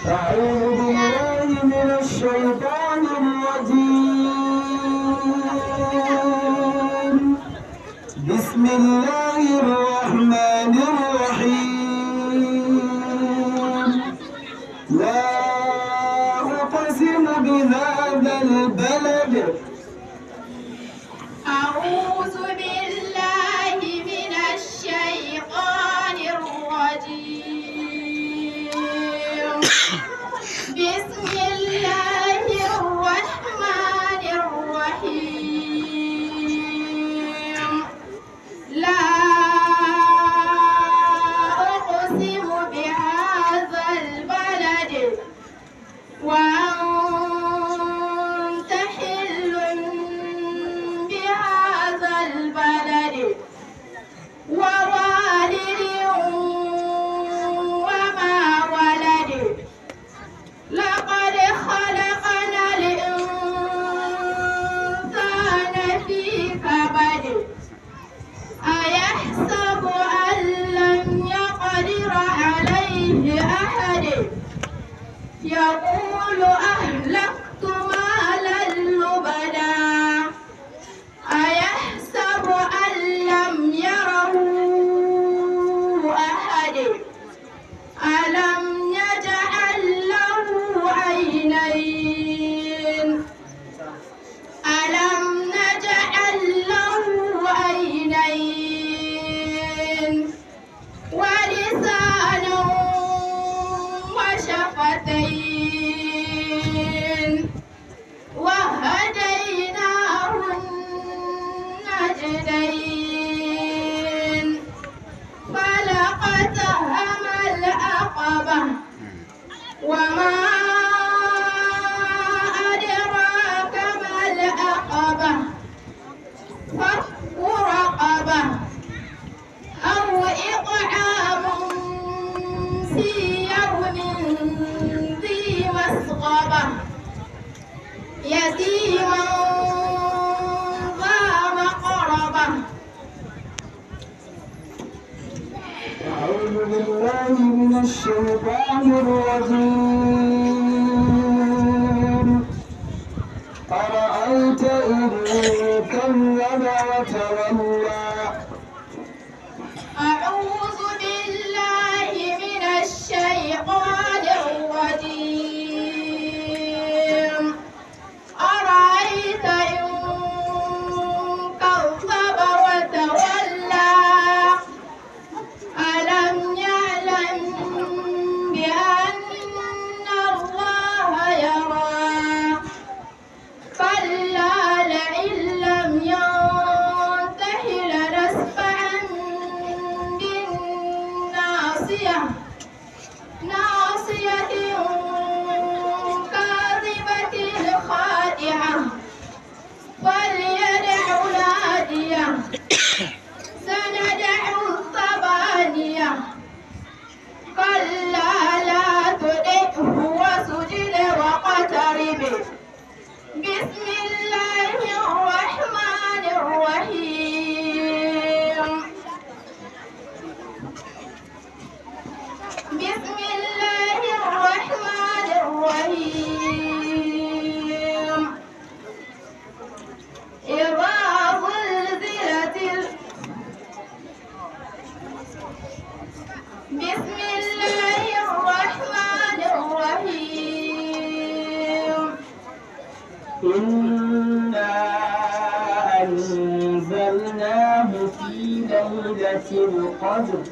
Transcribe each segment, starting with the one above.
أعوذ بالله من الشيطان الرجيم. بسم الله الرحمن الرحيم. لا أقسم بهذا البلد. أعوذ بالله من الشيطان الرجيم. بسم الله الرحمن الرحيم. لا أقسم بهذا البلد وأنت حل بهذا البلد ووالد وما ولد. لقد خلقنا الإنسان في كبد. أيحسب أن لن يقدر عليه أحد. يقول أهلكت مالا لبدا. أيحسب أن لم يره أحد. ألم يجعل له عينين. ألم نجعل له عينين ولسانا وشفتين وهديناه النجدين. فلقتهم العقبة وما أدراك ما العقبة. فك رقبة أو إطعام في يوم ذي مسغبة يتيما ذا مقربة. أعوذ بالله من الشيطان الرجيم. أرأيت إن كذب وتولى. أعوذ بالله من الشيطان الرجيم. أرأيت إن كذب وتولى. ألم يعلم بأن الله يرى. كلا لئن لم ينته لنسفعا بالناصية. ناصية كاذبة خاطئة. فليدع ناديه. سندع الثبانية. كلا لا تطعه واسجد واقترب. بسم الله الرحمن الرحيم. بسم الله الرحمن الرحيم. إذا زلزلت بسم الله الرحمن الرحيم. إنا أنزلناه في ليلة القدر.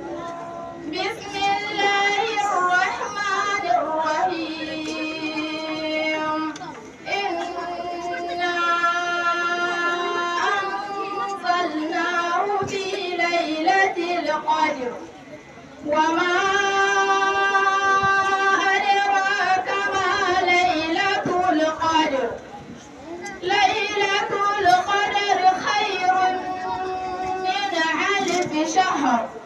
بسم الله الرحمن الرحيم. إنا أنزلناه في ليلة القدر. وما أدراك ما ليلة القدر. ليلة القدر شهر